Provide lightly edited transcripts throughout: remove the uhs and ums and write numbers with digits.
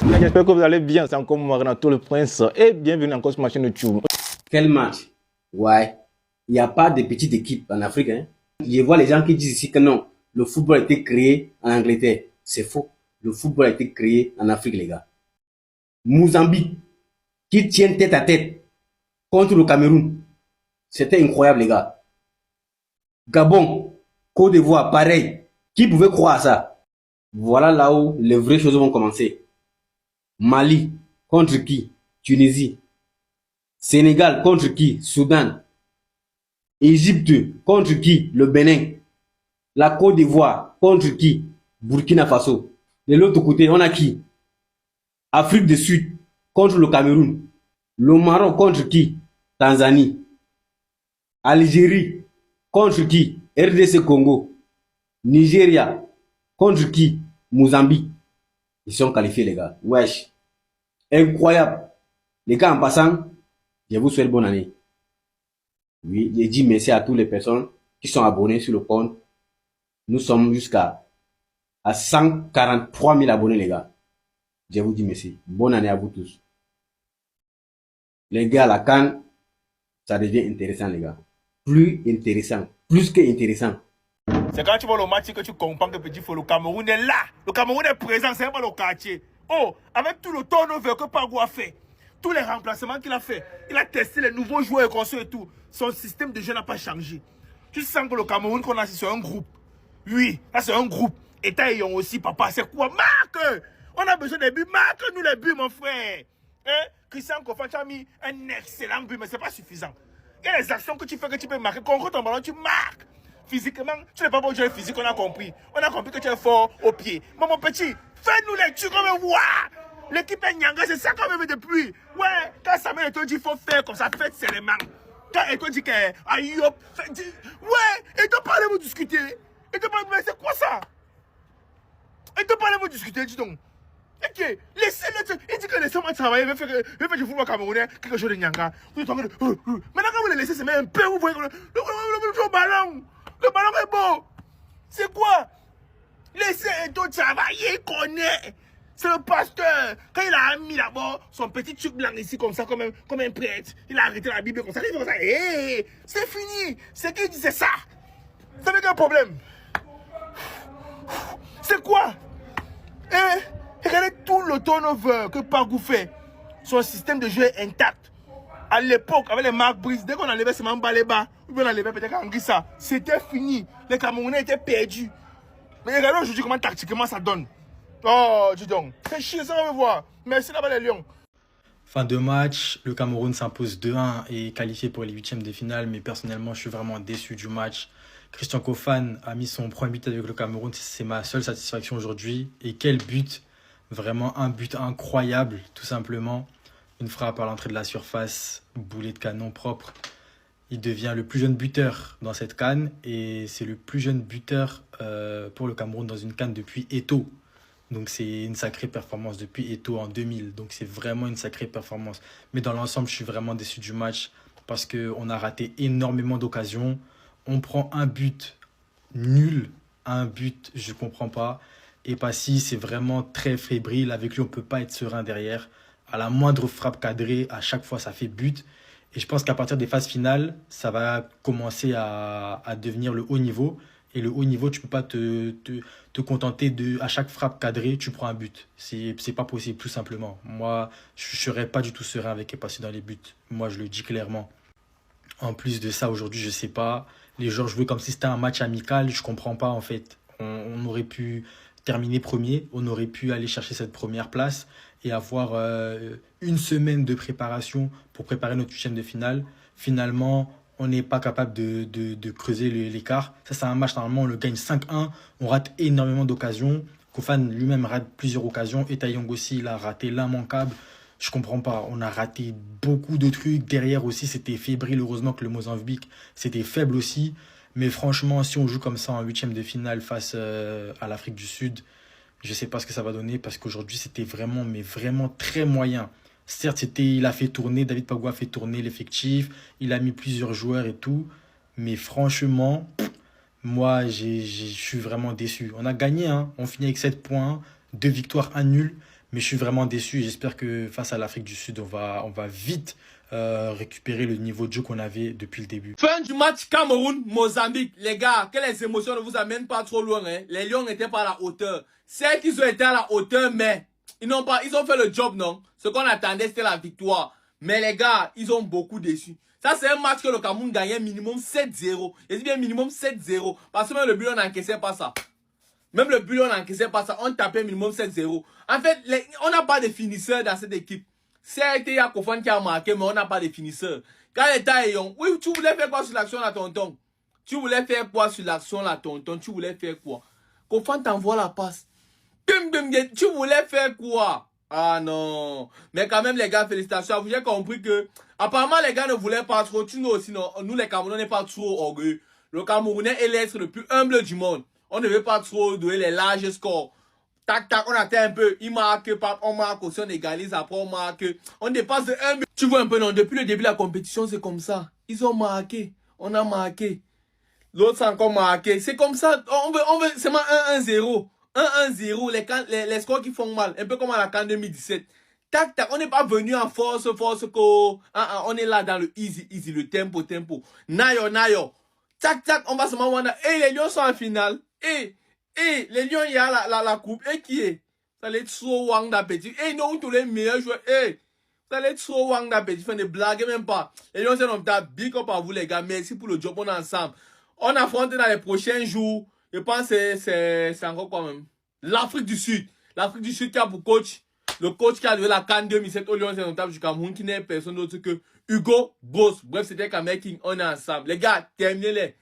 J'espère que vous allez bien, c'est encore moi Renato le Prince et bienvenue encore sur ma chaîne YouTube. Quel match? Ouais, il n'y a pas de petites équipes en Afrique. Hein. Je vois les gens qui disent ici que non, le football a été créé en Angleterre. C'est faux. Le football a été créé en Afrique, les gars. Mozambique, qui tient tête à tête contre le Cameroun. C'était incroyable, les gars. Gabon, Côte d'Ivoire, pareil. Qui pouvait croire à ça? Voilà là où les vraies choses vont commencer. Mali, contre qui? Tunisie. Sénégal, contre qui? Soudan. Égypte, contre qui? Le Bénin. La Côte d'Ivoire, contre qui? Burkina Faso. De l'autre côté, on a qui? Afrique du Sud, contre le Cameroun. Le Maroc, contre qui? Tanzanie. Algérie, contre qui? RDC Congo. Nigeria, contre qui? Mozambique. Ils sont qualifiés, les gars. Wesh. Incroyable. Les gars, en passant, je vous souhaite bonne année. Oui, j'ai dit merci à toutes les personnes qui sont abonnées sur le compte. Nous sommes jusqu'à 143 000 abonnés, les gars. Je vous dis merci. Bonne année à vous tous. Les gars, la CAN, ça devient intéressant, les gars. Plus intéressant. Plus que intéressant. C'est quand tu vois le match que tu comprends que petit fou, le Cameroun est là. Le Cameroun est présent, c'est pas le quartier. Oh, avec tout le turnover que Pagou a fait, tous les remplacements qu'il a fait, il a testé les nouveaux joueurs et conçus et tout. Son système de jeu n'a pas changé. Tu sens que le Cameroun qu'on a, c'est un groupe. Oui, là c'est un groupe. Et Taillon aussi, papa, c'est quoi? Marque! On a besoin des buts. Marque-nous les buts, mon frère. Hein? Christian Kofa, tu as mis un excellent but, mais c'est pas suffisant. Il y a les actions que tu fais que tu peux marquer. Quand ton ballon, tu marques. Physiquement, tu n'es pas bon joueur physique, on a compris. On a compris que tu es fort au pied. Mais mon petit, fais-nous les tuer comme voir. L'équipe est Nyanga, c'est ça qu'on veut depuis. Ouais, quand Samuel te dit qu'il faut faire comme ça, faites seulement. Quand il te dit que aïe, ouais, et te parler, vous discuter. Et te parler, mais c'est quoi ça? Et te parler, vous discuter, dis donc. Ok, laissez-le. Il dit que laissez-moi travailler, je vais faire du football camerounais, quelque chose de Nyanga. Maintenant, quand vous le laissez, c'est même un peu, vous voyez le ballon. Le ballon est beau. C'est quoi? Laissez Eto travailler, il connaît. C'est le pasteur. Quand il a mis là-bas son petit truc blanc ici, comme ça, comme un prêtre, il a arrêté la Bible comme ça. Il fait comme ça. Hey, c'est fini. Ce qu'il dit, c'est ça. Ça n'a aucun problème. C'est quoi? Regardez tout le turnover que Pagou fait. Son système de jeu est intact. À l'époque, avec les Marc Brice, dès qu'on enlevait seulement Baléba, ou bien on enlevait peut-être Anguissa, c'était fini. Les Camerounais étaient perdus. Mais regardez aujourd'hui comment tactiquement ça donne. Oh, dis donc. C'est chiant, ça on va voir. Merci là-bas les Lions. Fin de match, le Cameroun s'impose 2-1 et est qualifié pour les huitièmes de finale. Mais personnellement, je suis vraiment déçu du match. Christian Kofan a mis son premier but avec le Cameroun. C'est ma seule satisfaction aujourd'hui. Et quel but! Vraiment un but incroyable, tout simplement. Une frappe à l'entrée de la surface, boulet de canon propre. Il devient le plus jeune buteur dans cette CAN et c'est le plus jeune buteur pour le Cameroun dans une CAN depuis Eto'o. Donc c'est une sacrée performance depuis Eto'o en 2000. Donc c'est vraiment une sacrée performance. Mais dans l'ensemble, je suis vraiment déçu du match parce qu'on a raté énormément d'occasions. On prend un but nul, un but, je ne comprends pas. Et Passy, c'est vraiment très fébrile. Avec lui, on ne peut pas être serein derrière. À la moindre frappe cadrée, à chaque fois, ça fait but. Et je pense qu'à partir des phases finales, ça va commencer à devenir le haut niveau. Et le haut niveau, tu ne peux pas te contenter de, à chaque frappe cadrée, tu prends un but. C'est pas possible, tout simplement. Moi, je ne serais pas du tout serein avec Passy dans les buts. Moi, je le dis clairement. En plus de ça, aujourd'hui, je ne sais pas. Les joueurs jouaient comme si c'était un match amical. Je ne comprends pas, en fait. On aurait pu terminer premier, on aurait pu aller chercher cette première place et avoir une semaine de préparation pour préparer notre huitième de finale. Finalement, on n'est pas capable de creuser l'écart. Ça, c'est un match, normalement, on le gagne 5-1. On rate énormément d'occasions. Kofan lui-même rate plusieurs occasions. Et Taillon aussi, il a raté l'immanquable. Je comprends pas. On a raté beaucoup de trucs. Derrière aussi, c'était fébrile. Heureusement que le Mozambique, c'était faible aussi. Mais franchement, si on joue comme ça en huitième de finale face à l'Afrique du Sud, je ne sais pas ce que ça va donner parce qu'aujourd'hui, c'était vraiment, mais vraiment très moyen. Certes, il a fait tourner, David Pagou a fait tourner l'effectif, il a mis plusieurs joueurs et tout. Mais franchement, moi, je suis vraiment déçu. On a gagné, hein. On finit avec 7 points, 2 victoires, 1 nul. Mais je suis vraiment déçu. J'espère que face à l'Afrique du Sud, on va vite récupérer le niveau de jeu qu'on avait depuis le début. Fin du match Cameroun-Mozambique. Les gars, que les émotions ne vous amènent pas trop loin. Hein. Les Lions n'étaient pas à la hauteur. C'est qu'ils ont été à la hauteur, mais ils ont fait le job, non? Ce qu'on attendait, c'était la victoire. Mais les gars, ils ont beaucoup déçu. Ça, c'est un match que le Cameroun gagnait minimum 7-0. Je dis bien minimum 7-0. Parce que même le but, on n'encaissait pas ça. Même le but, on n'encaissait pas ça. On tapait minimum 7-0. En fait, on n'a pas de finisseur dans cette équipe. C'était Yakofan qui a marqué, mais on n'a pas de finisseur. Quand les taillons, oui, tu voulais faire quoi sur l'action là, tonton? Tu voulais faire quoi sur l'action là, tonton? Tu voulais faire quoi? Kofan t'envoie la passe. Tu voulais faire quoi? Ah non. Mais quand même, les gars, félicitations. Vous avez compris que, apparemment, les gars ne voulaient pas trop. Tu nous aussi, non. Nous, les Camerounais, n'est pas trop orgueilleux. Le Camerounais est l'être le plus humble du monde. On ne veut pas trop donner les larges scores. Tac, tac, on attend un peu. Il marque, on marque aussi, on égalise, après on marque. On dépasse de 1 but. Tu vois un peu, non? Depuis le début de la compétition, c'est comme ça. Ils ont marqué. On a marqué. L'autre, c'est encore marqué. C'est comme ça. On veut seulement 1-1-0. 1-1-0. Les scores qui font mal. Un peu comme à la CAN 2017. Tac, tac. On n'est pas venu en force. On est là dans le easy, le tempo. Nayo. Tac, tac. On va seulement voir. Et les Lions sont en finale. Et les Lions, il y a la coupe. Et qui est? Ça allait être trop wang d'appétit. Et nous, tous les meilleurs joueurs. Ça allait être trop wang d'appétit. Fait des blagues, même pas. Les Lions, c'est un tas. Big up à vous, les gars. Merci pour le job. On est ensemble. On affronte dans les prochains jours. Je pense que c'est encore quoi même. L'Afrique du Sud. L'Afrique du Sud qui a pour coach. Le coach qui a levé la CAN 2007 au Lions, c'est notable du Cameroun. Qui n'est personne d'autre que Hugo Boss. Bref, c'était Cameroun King. On est ensemble. Les gars, terminez-les.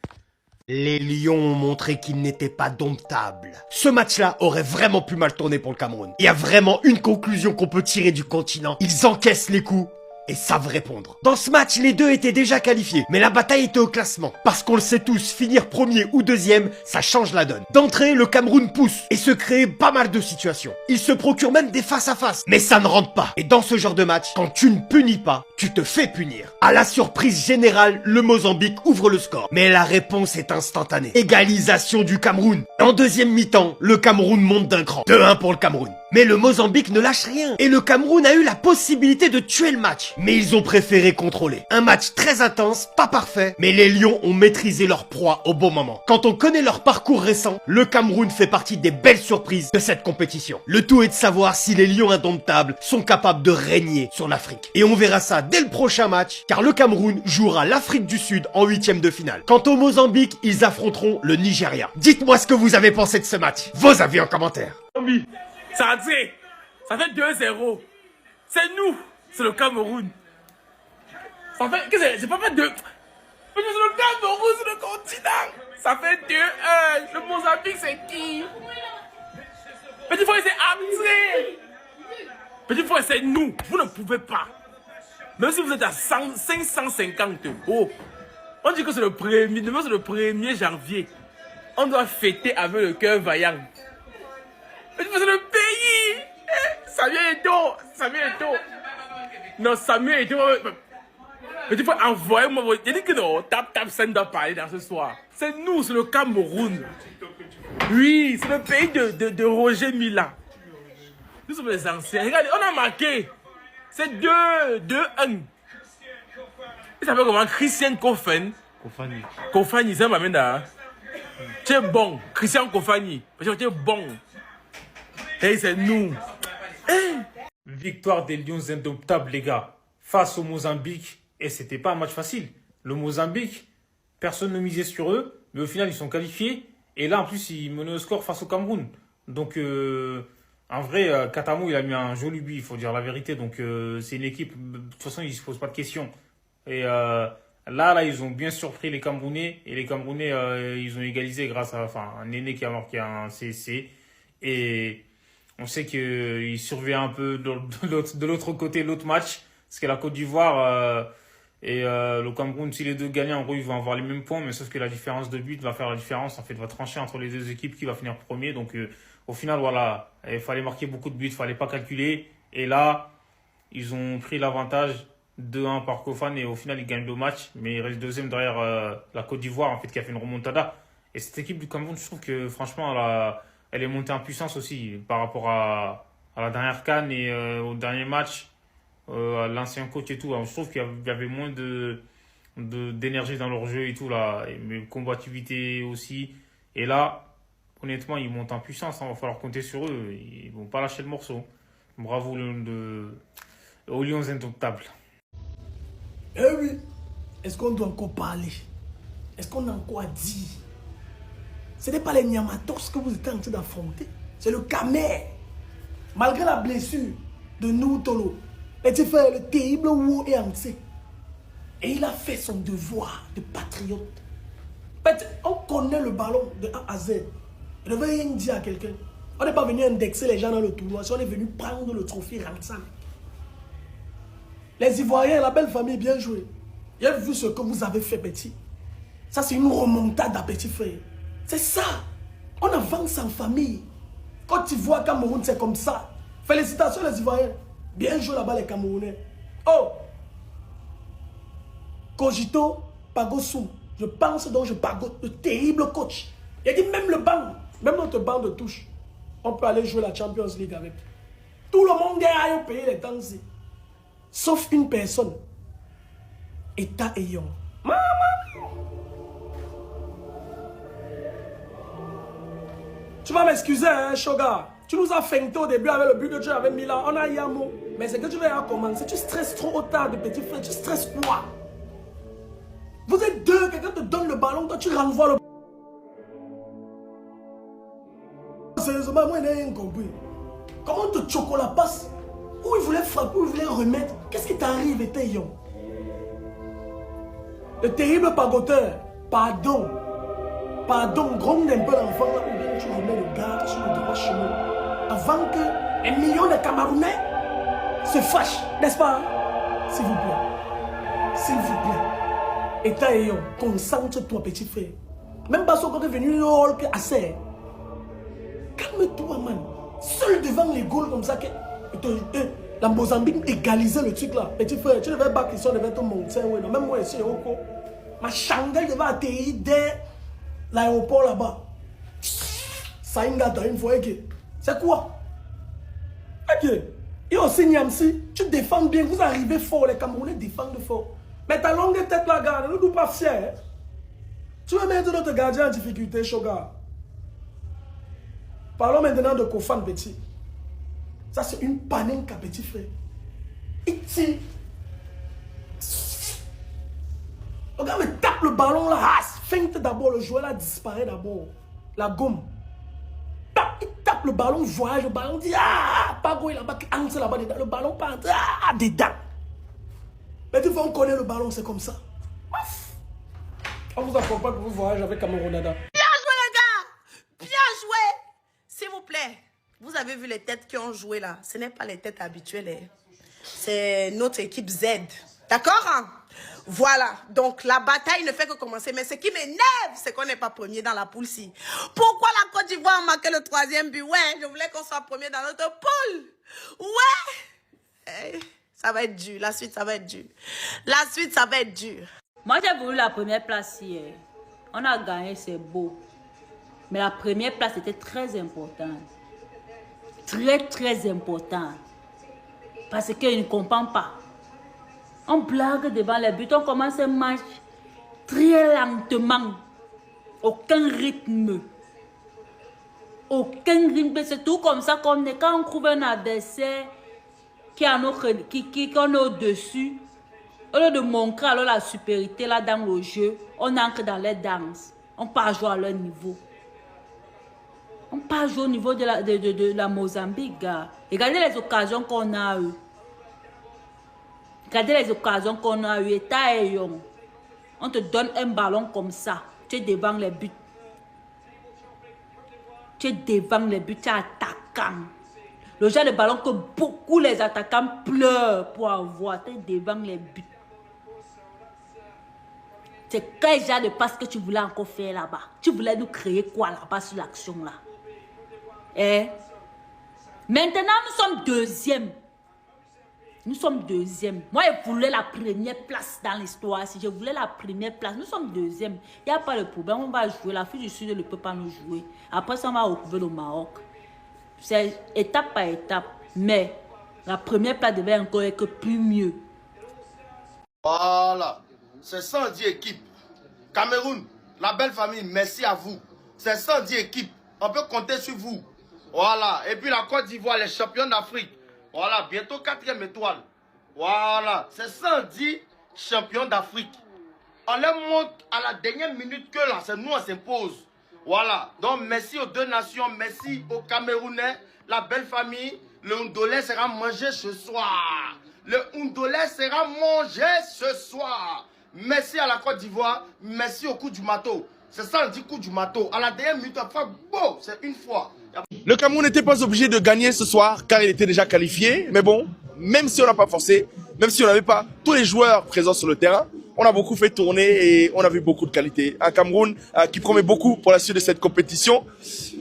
Les Lions ont montré qu'ils n'étaient pas domptables. Ce match-là aurait vraiment pu mal tourner pour le Cameroun. Il y a vraiment une conclusion qu'on peut tirer du continent. Ils encaissent les coups et savent répondre. Dans ce match, les deux étaient déjà qualifiés, mais la bataille était au classement. Parce qu'on le sait tous, finir premier ou deuxième, ça change la donne. D'entrée, le Cameroun pousse et se crée pas mal de situations. Il se procure même des face-à-face, mais ça ne rentre pas. Et dans ce genre de match, quand tu ne punis pas, tu te fais punir. À la surprise générale, le Mozambique ouvre le score. Mais la réponse est instantanée. Égalisation du Cameroun. En deuxième mi-temps, le Cameroun monte d'un cran. 2-1 pour le Cameroun. Mais le Mozambique ne lâche rien. Et le Cameroun a eu la possibilité de tuer le match. Mais ils ont préféré contrôler. Un match très intense, pas parfait, mais les Lions ont maîtrisé leur proie au bon moment. Quand on connaît leur parcours récent, le Cameroun fait partie des belles surprises de cette compétition. Le tout est de savoir si les Lions indomptables sont capables de régner sur l'Afrique. Et on verra ça dès le prochain match, car le Cameroun jouera l'Afrique du Sud en 8e de finale. Quant au Mozambique, ils affronteront le Nigeria. Dites-moi ce que vous avez pensé de ce match. Vos avis en commentaire. Ça fait 2-0. C'est nous. C'est le Cameroun. Ça fait, c'est pas fait 2. C'est le Cameroun, c'est le continent. Ça fait 2-1. Le Mozambique, c'est qui? Petit frère, c'est André. Petit frère, c'est nous. Vous ne pouvez pas. Même si vous êtes à 550 euros. On dit que c'est le premier. Demain, c'est le 1er janvier. On doit fêter avec le cœur vaillant. C'est le pays. Samuel Eto'o. Non, Samuel Eto'o. Mais tu peux envoyer moi. J'ai dit que non, Tap Sen doit parler dans ce soir. C'est nous, c'est le Cameroun. Oui, c'est le pays de Roger Mila. Nous sommes les anciens. Regardez, on a marqué. C'est 2-1. Il s'appelle comment? Christian Kofani, c'est ma mère. Tu es bon. Christian Kofani. Parce que tu es bon. Et c'est nous. Victoire des Lions indomptables, les gars, face au Mozambique. Et c'était pas un match facile. Le Mozambique, personne ne misait sur eux, mais au final, ils sont qualifiés. Et là, en plus, ils menaient au score face au Cameroun. Donc, en vrai, Katamou, il a mis un joli but, il faut dire la vérité. Donc, c'est une équipe, de toute façon, ils ne se posent pas de questions. Et là, ils ont bien surpris les Camerounais. Et les Camerounais, ils ont égalisé grâce à un aîné qui a marqué un CSC. Et on sait qu'ils surveillent un peu de l'autre côté l'autre match. Parce que la Côte d'Ivoire et le Cameroun, si les deux gagnent, en gros, ils vont avoir les mêmes points. Mais sauf que la différence de but va faire la différence. En fait, va trancher entre les deux équipes qui va finir premier. Donc, au final, voilà, il fallait marquer beaucoup de buts. Il ne fallait pas calculer. Et là, ils ont pris l'avantage 2-1 par Kofan. Et au final, ils gagnent le match. Mais ils restent deuxième derrière la Côte d'Ivoire, en fait, qui a fait une remontada. Et cette équipe du Cameroun, je trouve que, franchement, elle est montée en puissance aussi par rapport à à la dernière CAN et au dernier match, l'ancien coach et tout. Alors, je trouve qu'il y avait moins d'énergie dans leur jeu et tout, là, mais combativité aussi. Et là, honnêtement, ils montent en puissance. Il va falloir compter sur eux. Ils vont pas lâcher le morceau. Bravo aux Lions indomptables. Eh oui, est-ce qu'on doit encore parler? Est-ce qu'on a encore à dire? Ce n'est pas les Nyamatos que vous êtes en train d'affronter. C'est le Camer. Malgré la blessure de Noutolo, le terrible Wu est entier. Et il a fait son devoir de patriote. On connaît le ballon de A à Z. Je ne veux rien dire à quelqu'un. On n'est pas venu indexer les gens dans le tournoi. On est venu prendre le trophée Ransan. Les Ivoiriens, la belle famille, bien joué. J'ai vu ce que vous avez fait, petit. Ça, c'est une remontade à petit frère. C'est ça. On avance en famille. Quand tu vois Cameroun, c'est comme ça. Félicitations les Ivoiriens. Bien joué là-bas les Camerounais. Oh! Cogito Pagosou. Je pense donc je pagote. Le terrible coach. Il a dit même le banc, même notre banc de touche, on peut aller jouer la Champions League avec. Tout le monde est à payer les temps. Sauf une personne. État ayant. Tu vas m'excuser, hein, Shoga. Tu nous as feinté au début avec le but que tu avais mis là. On a Yamo. Mais c'est que tu vas commencer. Tu stresses trop tard, de petit frère. Tu stresses quoi? Vous êtes deux. Quelqu'un te donne le ballon. Toi, tu renvoies le ballon. Sérieusement, moi, je n'ai rien compris. Comment te chocolat passe? Où il voulait frapper, où il voulait remettre. Qu'est-ce qui t'arrive, Eteyon? Le terrible pagoteur. Pardon. Pardon, gronde un peu l'enfant là, ou bien tu remets le gars sur le droit chemin. Avant que un million de Camerounais se fâchent, n'est-ce pas? S'il vous plaît. S'il vous plaît. État ayant, concentre-toi, petit frère. Même pas son corps est venu le rôle que assez. Calme-toi, man. Seul devant les goals comme ça, que la Mozambique égalisait le truc là. Petit frère, tu devais battre, ils devaient te monter. Ouais, non, même moi ici, ma Shanghai devait atterrir dès l'aéroport là-bas. Ça une fois, c'est quoi? Ok. Et aussi, Niamsi, tu défends bien, vous arrivez fort, les Camerounais défendent fort. Mais ta longue tête là, gars, ne nous pas fier. Tu veux mettre notre gardien en difficulté, Shoga. Parlons maintenant de Kofan, petit. Ça, c'est une panenka, petit frère. Iti. Regarde, il tape le ballon là. Feinte d'abord, le joueur là disparaît d'abord. La gomme. Il tape le ballon, voyage le ballon, dit Pago est là-bas, là-bas dedans, le ballon part dedans. Mais tu vois, on connaît le ballon, c'est comme ça. On vous apprend pas que vous voyagez avec Camerounada. Bien joué les gars. Bien joué. S'il vous plaît, vous avez vu les têtes qui ont joué là. Ce n'est pas les têtes habituelles. C'est notre équipe Z. D'accord hein? Voilà, donc la bataille ne fait que commencer. Mais ce qui m'énerve, c'est qu'on n'est pas premier dans la poule-ci. Pourquoi la Côte d'Ivoire a marqué le 3e but? Ouais, je voulais qu'on soit premier dans notre poule. Ouais. Ça va être dur, la suite, ça va être dur. La suite, ça va être dur. Moi, j'ai voulu la première place hier. On a gagné, c'est beau. Mais la première place était très importante. Très, très importante. Parce qu'il ne comprend pas. On blague devant les buts, on commence un match très lentement. Aucun rythme. Aucun rythme. C'est tout comme ça qu'on est. Quand on trouve un adversaire qui est au-dessus, au lieu de montrer alors la supériorité là dans le jeu, on entre dans les danses. On part jouer à leur niveau. On part jouer au niveau de la Mozambique, gars. Regardez les occasions qu'on a eues. Regardez les occasions qu'on a eues. On te donne un ballon comme ça. Tu es devant les buts. Tu es devant les buts. Tu es attaquant. Le genre de ballon que beaucoup les attaquants pleurent pour avoir. Tu es devant les buts. C'est quel genre de passe que tu voulais encore faire là-bas? Tu voulais nous créer quoi là-bas sur l'action là? Maintenant, nous sommes deuxième. Nous sommes deuxième. Moi, je voulais la première place dans l'histoire. Si je voulais la première place, nous sommes deuxième. Il n'y a pas de problème. On va jouer. La fille du Sud ne peut pas nous jouer. Après ça, on va retrouver le Maroc. C'est étape par étape. Mais la première place devait encore être plus mieux. Voilà, c'est 110 équipes. Cameroun, la belle famille, merci à vous. C'est 110 équipes, on peut compter sur vous. Voilà, et puis la Côte d'Ivoire, les champions d'Afrique. Voilà, bientôt 4e étoile. Voilà, c'est 110 champions d'Afrique. On leur montre à la dernière minute que là, c'est nous, on s'impose. Voilà, donc merci aux deux nations, merci aux Camerounais, la belle famille. Le Ndolé sera mangé ce soir. Le Ndolé sera mangé ce soir. Merci à la Côte d'Ivoire, merci au coup du marteau. C'est ça, on dit coup du marteau. À la dernière minute, enfin, bon, c'est une fois. Le Cameroun n'était pas obligé de gagner ce soir car il était déjà qualifié. Mais bon, même si on n'a pas forcé, même si on n'avait pas tous les joueurs présents sur le terrain, on a beaucoup fait tourner et on a vu beaucoup de qualité. Un Cameroun qui promet beaucoup pour la suite de cette compétition.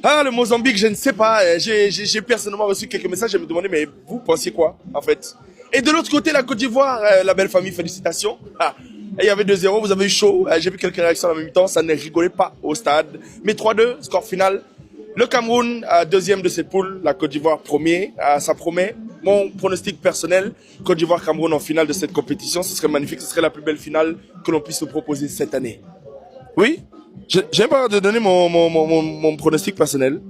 Ah, le Mozambique, je ne sais pas. J'ai personnellement reçu quelques messages. Je me demandais, mais vous pensiez quoi, en fait? Et de l'autre côté, la Côte d'Ivoire, la belle famille, félicitations. Ah, et il y avait 2-0, vous avez eu chaud. J'ai vu quelques réactions en même temps. Ça ne rigolait pas au stade. Mais 3-2, score final. Le Cameroun, deuxième de cette poule. La Côte d'Ivoire, premier. Ça promet. Mon pronostic personnel, Côte d'Ivoire-Cameroun en finale de cette compétition, ce serait magnifique. Ce serait la plus belle finale que l'on puisse nous proposer cette année. Oui, j'aime pas de donner mon pronostic personnel.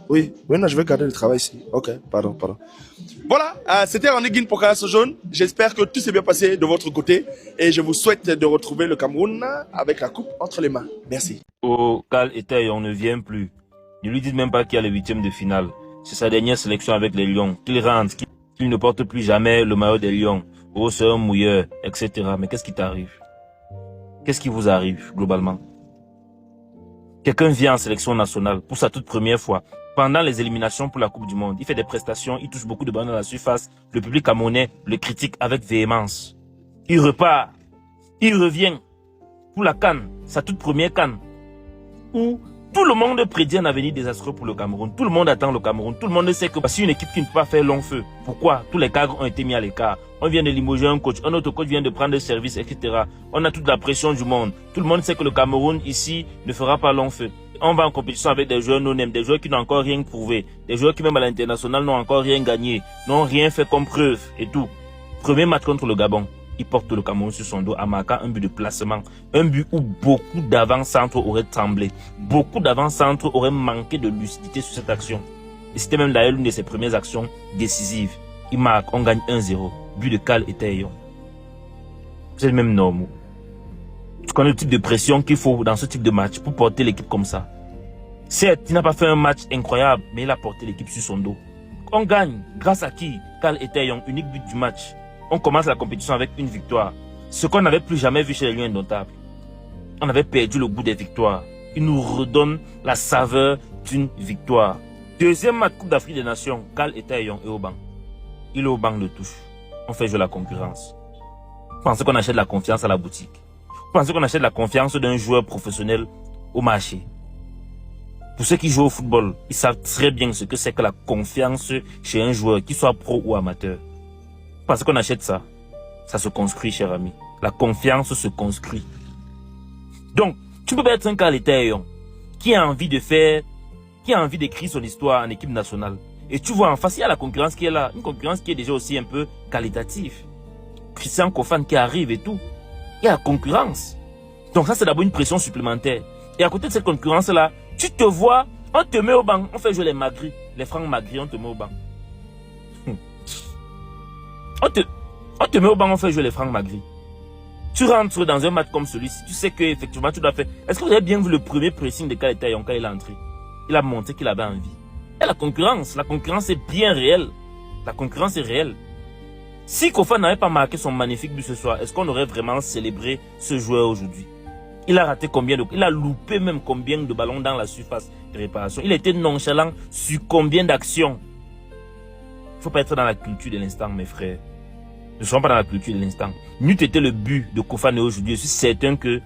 Oui, non, je vais garder le travail ici. Ok, pardon. Voilà, c'était René Guine pour Carasso Jaune. J'espère que tout s'est bien passé de votre côté et je vous souhaite de retrouver le Cameroun avec la coupe entre les mains. Merci. Oh, Cal Etaye, on ne vient plus. Ne lui dites même pas qu'il y a le 8e de finale. C'est sa dernière sélection avec les Lions. Qu'il rentre, qu'il ne porte plus jamais le maillot des Lions. Oh, c'est un mouilleur, etc. Mais qu'est-ce qui t'arrive? Qu'est-ce qui vous arrive, globalement? Quelqu'un vient en sélection nationale pour sa toute première fois. Pendant les éliminations pour la Coupe du Monde, il fait des prestations, il touche beaucoup de ballons dans la surface. Le public camerounais le critique avec véhémence. Il repart. Il revient pour la CAN, sa toute première CAN, où tout le monde prédit un avenir désastreux pour le Cameroun. Tout le monde attend le Cameroun. Tout le monde sait que c'est une équipe qui ne peut pas faire long feu. Pourquoi? Tous les cadres ont été mis à l'écart. On vient de limoger un coach, un autre coach vient de prendre service, etc. On a toute la pression du monde. Tout le monde sait que le Cameroun, ici, ne fera pas long feu. On va en compétition avec des joueurs non-name, des joueurs qui n'ont encore rien prouvé, des joueurs qui même à l'international n'ont encore rien gagné, n'ont rien fait comme preuve et tout. Premier match contre le Gabon, il porte le Cameroun sur son dos en marquant un but de placement. Un but où beaucoup d'avant-centres auraient tremblé. Beaucoup d'avant-centres auraient manqué de lucidité sur cette action. Et c'était même d'ailleurs l'une de ses premières actions décisives. Il marque, on gagne 1-0. But de Cal Etaye. C'est le même norme. Tu connais le type de pression qu'il faut dans ce type de match pour porter l'équipe comme ça. Certes, il n'a pas fait un match incroyable, mais il a porté l'équipe sur son dos. On gagne grâce à qui? Cal Etaye, unique but du match. On commence la compétition avec une victoire. Ce qu'on n'avait plus jamais vu chez les Lions indomptables. On avait perdu le goût des victoires. Il nous redonne la saveur d'une victoire. Deuxième match Coupe d'Afrique des Nations, Cal Etaye est au banc. Il est au banc de touche. On fait jouer la concurrence. Vous pensez qu'on achète la confiance à la boutique? Vous pensez qu'on achète la confiance d'un joueur professionnel au marché? Pour ceux qui jouent au football, ils savent très bien ce que c'est que la confiance chez un joueur, qu'il soit pro ou amateur. Parce qu'on achète ça, ça se construit, cher ami. La confiance se construit. Donc, tu peux pas être un Cal Etaye qui a envie de faire, qui a envie d'écrire son histoire en équipe nationale. Et tu vois en face, il y a la concurrence qui est là. Une concurrence qui est déjà aussi un peu qualitative. Christian Kofan qui arrive et tout. Il y a la concurrence. Donc ça, c'est d'abord une pression supplémentaire. Et à côté de cette concurrence-là, tu te vois, on te met au banc. On fait jouer les magris, les francs magris, on te met au banc. On te met au banc, on fait jouer les francs magris. Tu rentres dans un match comme celui-ci, tu sais qu'effectivement tu dois faire. Est-ce que vous avez bien vu le premier pressing de Cal Etaye quand il est entré? Il a montré qu'il avait envie. Et la concurrence est bien réelle. La concurrence est réelle. Si Kofa n'avait pas marqué son magnifique but ce soir, est-ce qu'on aurait vraiment célébré ce joueur aujourd'hui? Il a raté il a loupé même combien de ballons dans la surface de réparation? Il était nonchalant sur combien d'actions? Il ne faut pas être dans la culture de l'instant, mes frères. Ne soyons pas dans la culture de l'instant. N'eût été le but de Kofane aujourd'hui, je suis certain que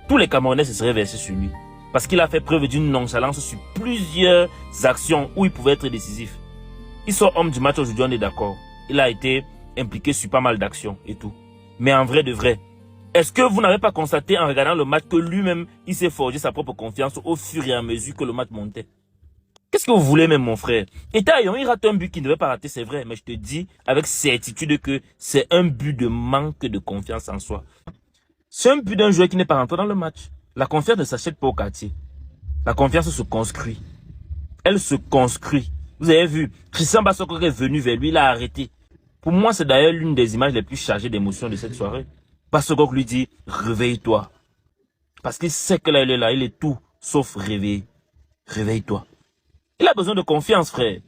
tous les Camerounais se seraient versés sur lui. Parce qu'il a fait preuve d'une nonchalance sur plusieurs actions où il pouvait être décisif. Il sort homme du match aujourd'hui, on est d'accord. Il a été impliqué sur pas mal d'actions et tout. Mais en vrai de vrai, est-ce que vous n'avez pas constaté en regardant le match que lui-même, il s'est forgé sa propre confiance au fur et à mesure que le match montait? Qu'est-ce que vous voulez même, mon frère? Et Taillon, il rate un but qu'il ne devait pas rater, c'est vrai. Mais je te dis avec certitude que c'est un but de manque de confiance en soi. C'est un but d'un joueur qui n'est pas rentré dans le match. La confiance ne s'achète pas au quartier. La confiance se construit. Elle se construit. Vous avez vu, Christian Bassoko est venu vers lui, il a arrêté. Pour moi, c'est d'ailleurs l'une des images les plus chargées d'émotions de cette soirée. Bassoko lui dit, réveille-toi. Parce qu'il sait que là, il est tout sauf réveillé. Réveille-toi. Il a besoin de confiance, frère.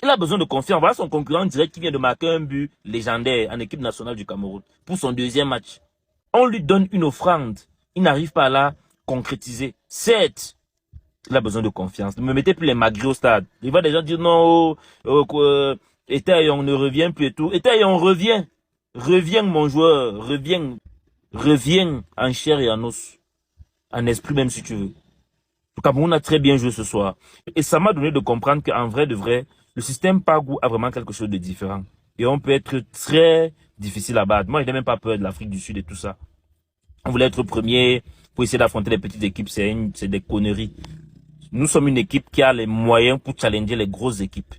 Il a besoin de confiance. Voilà son concurrent direct qui vient de marquer un but légendaire en équipe nationale du Cameroun pour son deuxième match. On lui donne une offrande. Il n'arrive pas à la concrétiser. Certes, il a besoin de confiance. Ne me mettez plus les magrets au stade. Il va déjà dire non, Etaillon ne revient plus et tout. Etaillon revient. Reviens, mon joueur. Reviens. Reviens en chair et en os. En esprit même si tu veux. Le Cameroun a très bien joué ce soir. Et ça m'a donné de comprendre qu'en vrai de vrai, le système Pagou a vraiment quelque chose de différent. Et on peut être très difficile à battre. Moi, je n'ai même pas peur de l'Afrique du Sud et tout ça. On voulait être premier pour essayer d'affronter les petites équipes. C'est des conneries. Nous sommes une équipe qui a les moyens pour challenger les grosses équipes.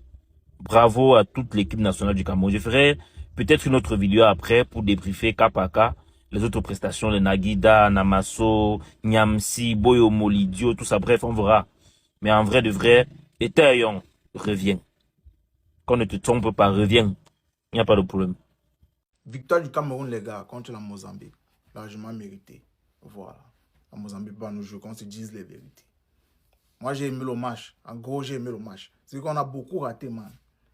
Bravo à toute l'équipe nationale du Cameroun. Je ferai peut-être une autre vidéo après pour débriefer cas par cas les autres prestations, les Naguida, Namasso, Nyamsi, Boyo Molidio, tout ça. Bref, on verra. Mais en vrai de vrai, Etaillon, reviens. Qu'on ne te trompe pas, reviens. Il n'y a pas de problème. Victoire du Cameroun, les gars, contre la Mozambique. Largement mérité. Voilà. La Mozambique va nous jouer, qu'on se dise les vérités. Moi, j'ai aimé le match. En gros, j'ai aimé le match. C'est qu'on a beaucoup raté, man.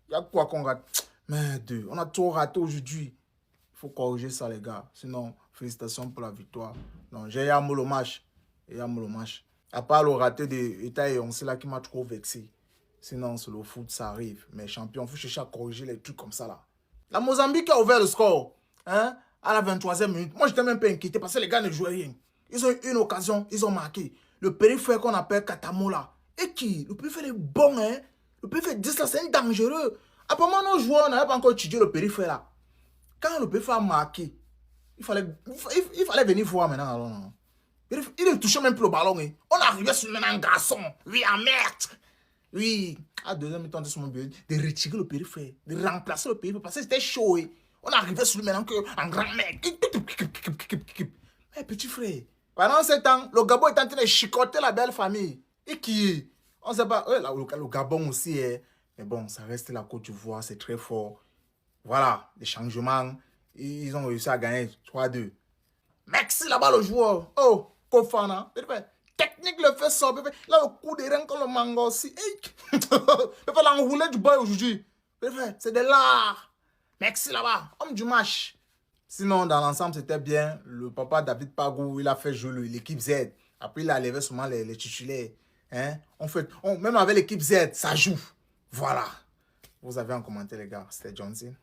Il y a quoi qu'on rate? Merde, on a trop raté aujourd'hui. Il faut corriger ça, les gars. Sinon, félicitations pour la victoire. Non, j'ai aimé le match. J'ai aimé le match. À part le raté de Etaillon, c'est là qui m'a trop vexé. Sinon, c'est le foot, ça arrive. Mais champion, il faut chercher à corriger les trucs comme ça, là. La Mozambique a ouvert le score. Hein, à la 23e minute. Moi, j'étais même pas inquiété parce que les gars ne jouaient rien. Ils ont eu une occasion, ils ont marqué. Le périphérique qu'on appelle Katamo là. Et qui? Le périphérique est bon, hein. Le périphérique 10 là, c'est un dangereux. Apparemment, nos joueurs n'avaient pas encore étudié le périphérique là. Quand le périphérique a marqué, il fallait venir voir maintenant. Alors, non. Il ne touchait même plus le ballon. Hein. On arrivait sur maintenant un garçon. Oui, en merde. Oui. À deuxième mi-temps de son but, de retirer le périphérique, de remplacer le périphérique parce que c'était chaud. Hein. On arrivait sur lui maintenant qu'un grand mec. Mais petit frère. Pendant ce temps, le Gabon est en train de chicoter la belle famille. Et qui? On ne sait pas. Le Gabon aussi est. Mais bon, ça reste la Côte d'Ivoire, c'est très fort. Voilà, les changements. Ils ont réussi à gagner 3-2. Merci là-bas le joueur. Oh, Kofana. Technique le fait ça. Là, le coup de rein comme le manga aussi. Il faut l'enrouler du boy aujourd'hui. C'est de l'art. Merci là-bas. Homme du match. Sinon, dans l'ensemble, c'était bien. Le papa David Pagou, il a fait jouer l'équipe Z. Après, il a levé seulement les titulaires. Hein? Même avec l'équipe Z, ça joue. Voilà. Vous avez un commentaire, les gars. C'était Johnson.